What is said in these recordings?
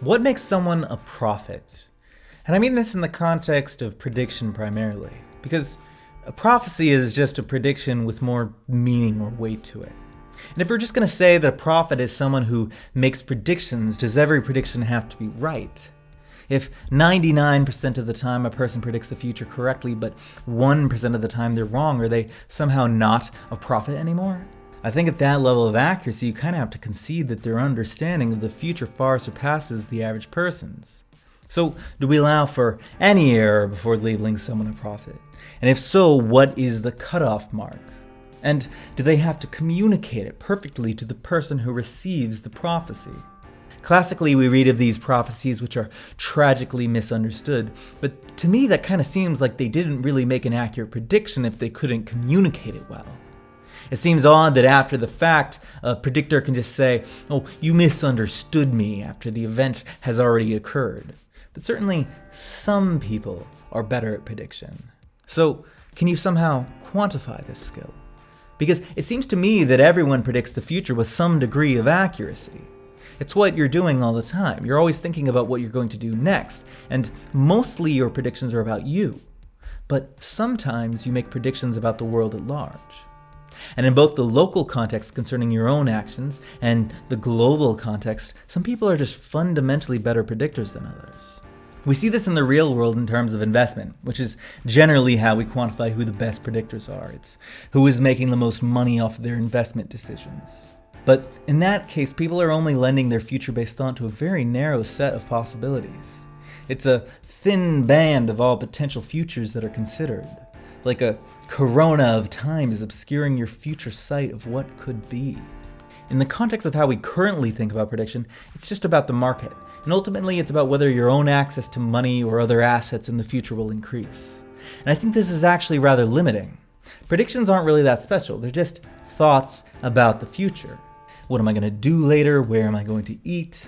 What makes someone a prophet? And I mean this in the context of prediction primarily, because a prophecy is just a prediction with more meaning or weight to it. And if we're just going to say that a prophet is someone who makes predictions, does every prediction have to be right? If 99% of the time a person predicts the future correctly, but 1% of the time they're wrong, are they somehow not a prophet anymore? I think at that level of accuracy, you kind of have to concede that their understanding of the future far surpasses the average person's. So, do we allow for any error before labeling someone a prophet? And if so, what is the cutoff mark? And do they have to communicate it perfectly to the person who receives the prophecy? Classically, we read of these prophecies which are tragically misunderstood, but to me that kind of seems like they didn't really make an accurate prediction if they couldn't communicate it well. It seems odd that after the fact, a predictor can just say, "Oh, you misunderstood me," after the event has already occurred. But certainly, some people are better at prediction. So, can you somehow quantify this skill? Because it seems to me that everyone predicts the future with some degree of accuracy. It's what you're doing all the time. You're always thinking about what you're going to do next, and mostly your predictions are about you. But sometimes you make predictions about the world at large. And in both the local context concerning your own actions and the global context, some people are just fundamentally better predictors than others. We see this in the real world in terms of investment, which is generally how we quantify who the best predictors are. It's who is making the most money off of their investment decisions. But in that case, people are only lending their future-based thought to a very narrow set of possibilities. It's a thin band of all potential futures that are considered. Like a corona of time is obscuring your future sight of what could be. In the context of how we currently think about prediction, it's just about the market. And ultimately, it's about whether your own access to money or other assets in the future will increase. And I think this is actually rather limiting. Predictions aren't really that special. They're just thoughts about the future. What am I going to do later? Where am I going to eat?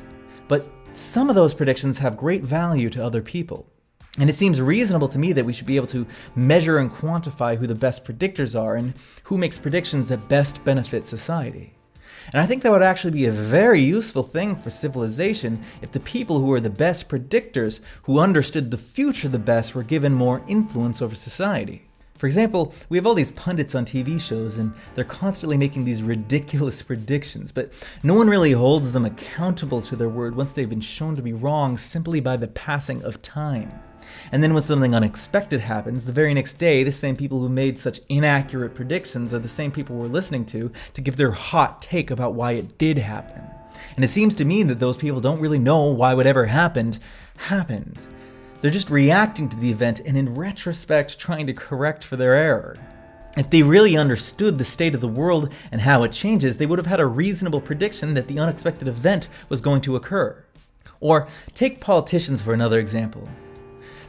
But some of those predictions have great value to other people. And it seems reasonable to me that we should be able to measure and quantify who the best predictors are and who makes predictions that best benefit society. And I think that would actually be a very useful thing for civilization if the people who were the best predictors, who understood the future the best, were given more influence over society. For example, we have all these pundits on TV shows and they're constantly making these ridiculous predictions, but no one really holds them accountable to their word once they've been shown to be wrong simply by the passing of time. And then when something unexpected happens, the very next day, the same people who made such inaccurate predictions are the same people we're listening to give their hot take about why it did happen. And it seems to me that those people don't really know why whatever happened. They're just reacting to the event and in retrospect trying to correct for their error. If they really understood the state of the world and how it changes, they would have had a reasonable prediction that the unexpected event was going to occur. Or take politicians for another example.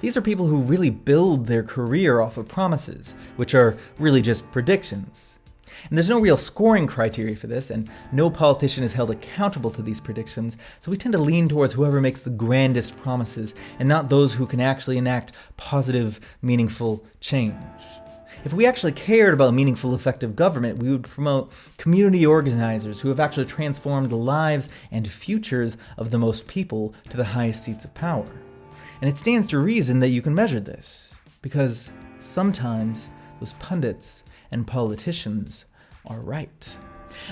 These are people who really build their career off of promises, which are really just predictions. And there's no real scoring criteria for this, and no politician is held accountable to these predictions, so we tend to lean towards whoever makes the grandest promises, and not those who can actually enact positive, meaningful change. If we actually cared about meaningful, effective government, we would promote community organizers who have actually transformed the lives and futures of the most people to the highest seats of power. And it stands to reason that you can measure this, because sometimes those pundits and politicians are right.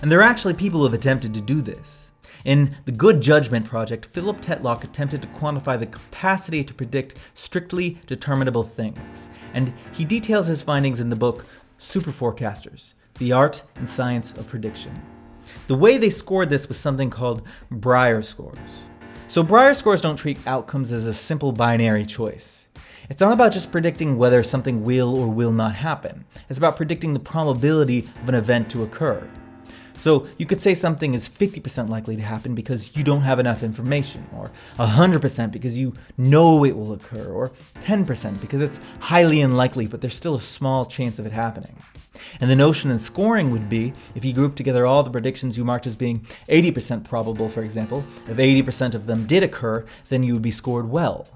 And there are actually people who have attempted to do this. In the Good Judgment Project, Philip Tetlock attempted to quantify the capacity to predict strictly determinable things. And he details his findings in the book Superforecasters, The Art and Science of Prediction. The way they scored this was something called Breyer scores. So Breyer scores don't treat outcomes as a simple binary choice. It's not about just predicting whether something will or will not happen. It's about predicting the probability of an event to occur. So you could say something is 50% likely to happen because you don't have enough information, or 100% because you know it will occur, or 10% because it's highly unlikely but there's still a small chance of it happening. And the notion in scoring would be, if you group together all the predictions you marked as being 80% probable, for example, if 80% of them did occur, then you would be scored well.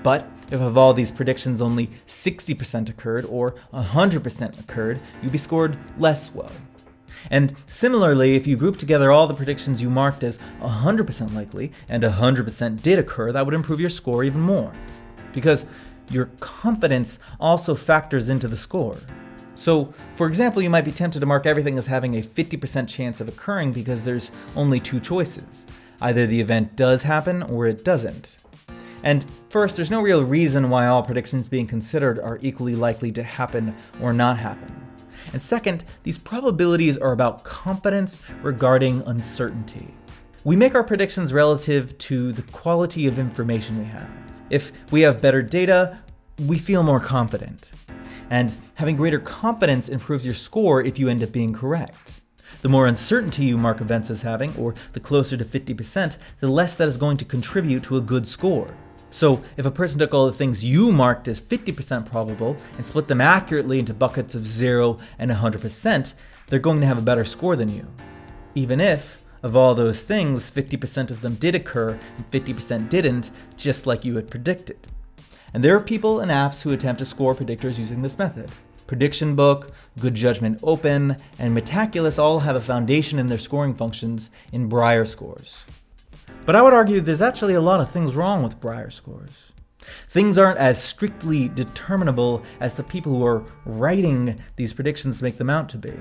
But if of all these predictions only 60% occurred or 100% occurred, you'd be scored less well. And similarly, if you group together all the predictions you marked as 100% likely and 100% did occur, that would improve your score even more. Because your confidence also factors into the score. So, for example, you might be tempted to mark everything as having a 50% chance of occurring because there's only two choices. Either the event does happen or it doesn't. And first, there's no real reason why all predictions being considered are equally likely to happen or not happen. And second, these probabilities are about confidence regarding uncertainty. We make our predictions relative to the quality of information we have. If we have better data, we feel more confident. And having greater confidence improves your score if you end up being correct. The more uncertainty you mark events as having, or the closer to 50%, the less that is going to contribute to a good score. So if a person took all the things you marked as 50% probable and split them accurately into buckets of 0 and 100%, they're going to have a better score than you. Even if, of all those things, 50% of them did occur and 50% didn't, just like you had predicted. And there are people and apps who attempt to score predictors using this method. Prediction Book, Good Judgment Open, and Metaculus all have a foundation in their scoring functions in Brier scores. But I would argue there's actually a lot of things wrong with Brier scores. Things aren't as strictly determinable as the people who are writing these predictions make them out to be.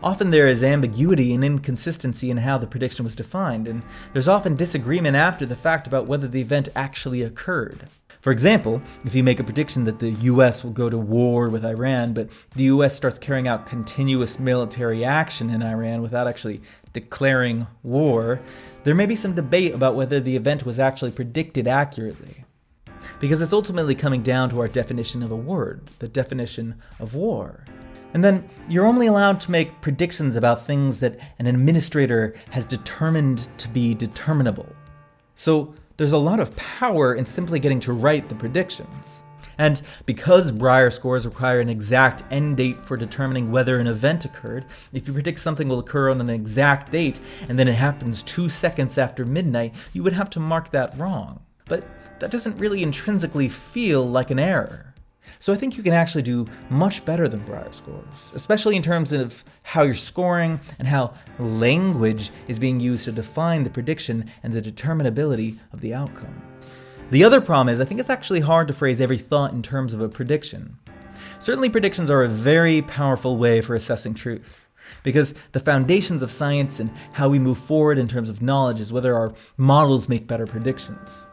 Often there is ambiguity and inconsistency in how the prediction was defined, and there's often disagreement after the fact about whether the event actually occurred. For example, if you make a prediction that the US will go to war with Iran, but the US starts carrying out continuous military action in Iran without actually declaring war, there may be some debate about whether the event was actually predicted accurately. Because it's ultimately coming down to our definition of a word, the definition of war. And then you're only allowed to make predictions about things that an administrator has determined to be determinable. So there's a lot of power in simply getting to write the predictions. And because Brier scores require an exact end date for determining whether an event occurred, if you predict something will occur on an exact date and then it happens 2 seconds after midnight, you would have to mark that wrong. But that doesn't really intrinsically feel like an error. So I think you can actually do much better than Brier scores, especially in terms of how you're scoring and how language is being used to define the prediction and the determinability of the outcome. The other problem is I think it's actually hard to phrase every thought in terms of a prediction. Certainly predictions are a very powerful way for assessing truth, because the foundations of science and how we move forward in terms of knowledge is whether our models make better predictions.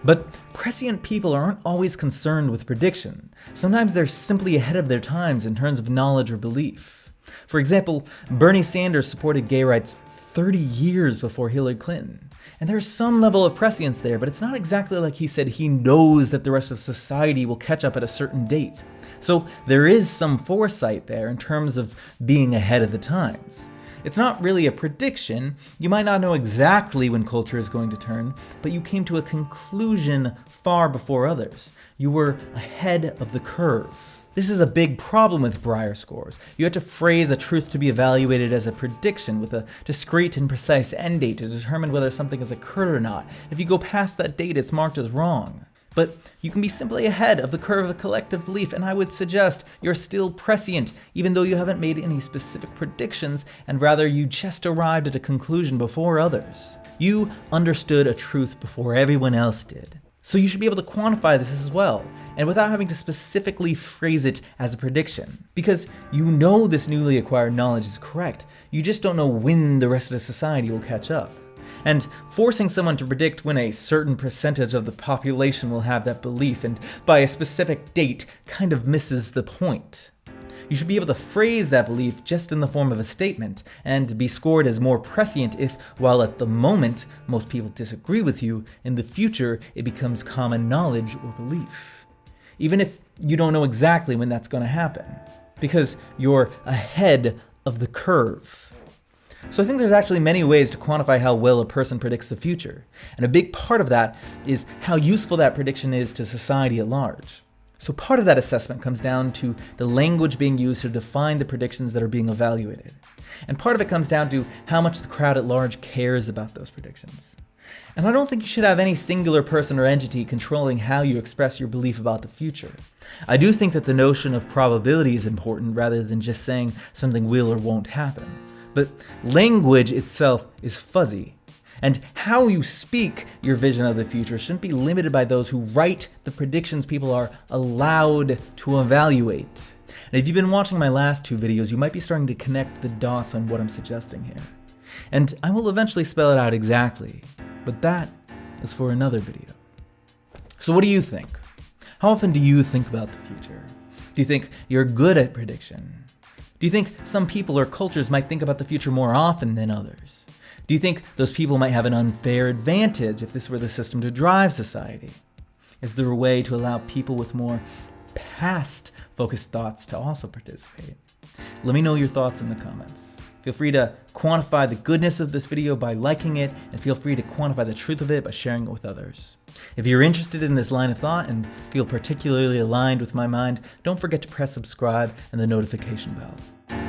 But prescient people aren't always concerned with prediction. Sometimes they're simply ahead of their times in terms of knowledge or belief. For example, Bernie Sanders supported gay rights 30 years before Hillary Clinton. And there's some level of prescience there, but it's not exactly like he said he knows that the rest of society will catch up at a certain date. So there is some foresight there in terms of being ahead of the times. It's not really a prediction. You might not know exactly when culture is going to turn, but you came to a conclusion far before others. You were ahead of the curve. This is a big problem with Brier scores. You have to phrase a truth to be evaluated as a prediction with a discrete and precise end date to determine whether something has occurred or not. If you go past that date, it's marked as wrong. But you can be simply ahead of the curve of collective belief, and I would suggest you're still prescient, even though you haven't made any specific predictions, and rather you just arrived at a conclusion before others. You understood a truth before everyone else did. So you should be able to quantify this as well, and without having to specifically phrase it as a prediction. Because you know this newly acquired knowledge is correct, you just don't know when the rest of society will catch up. And forcing someone to predict when a certain percentage of the population will have that belief and by a specific date kind of misses the point. You should be able to phrase that belief just in the form of a statement and be scored as more prescient if, while at the moment most people disagree with you, in the future it becomes common knowledge or belief. Even if you don't know exactly when that's going to happen, because you're ahead of the curve. So I think there's actually many ways to quantify how well a person predicts the future. And a big part of that is how useful that prediction is to society at large. So part of that assessment comes down to the language being used to define the predictions that are being evaluated. And part of it comes down to how much the crowd at large cares about those predictions. And I don't think you should have any singular person or entity controlling how you express your belief about the future. I do think that the notion of probability is important rather than just saying something will or won't happen. But language itself is fuzzy. And how you speak your vision of the future shouldn't be limited by those who write the predictions people are allowed to evaluate. And if you've been watching my last two videos, you might be starting to connect the dots on what I'm suggesting here. And I will eventually spell it out exactly, but that is for another video. So what do you think? How often do you think about the future? Do you think you're good at prediction? Do you think some people or cultures might think about the future more often than others? Do you think those people might have an unfair advantage if this were the system to drive society? Is there a way to allow people with more past-focused thoughts to also participate? Let me know your thoughts in the comments. Feel free to quantify the goodness of this video by liking it, and feel free to quantify the truth of it by sharing it with others. If you're interested in this line of thought and feel particularly aligned with my mind, don't forget to press subscribe and the notification bell.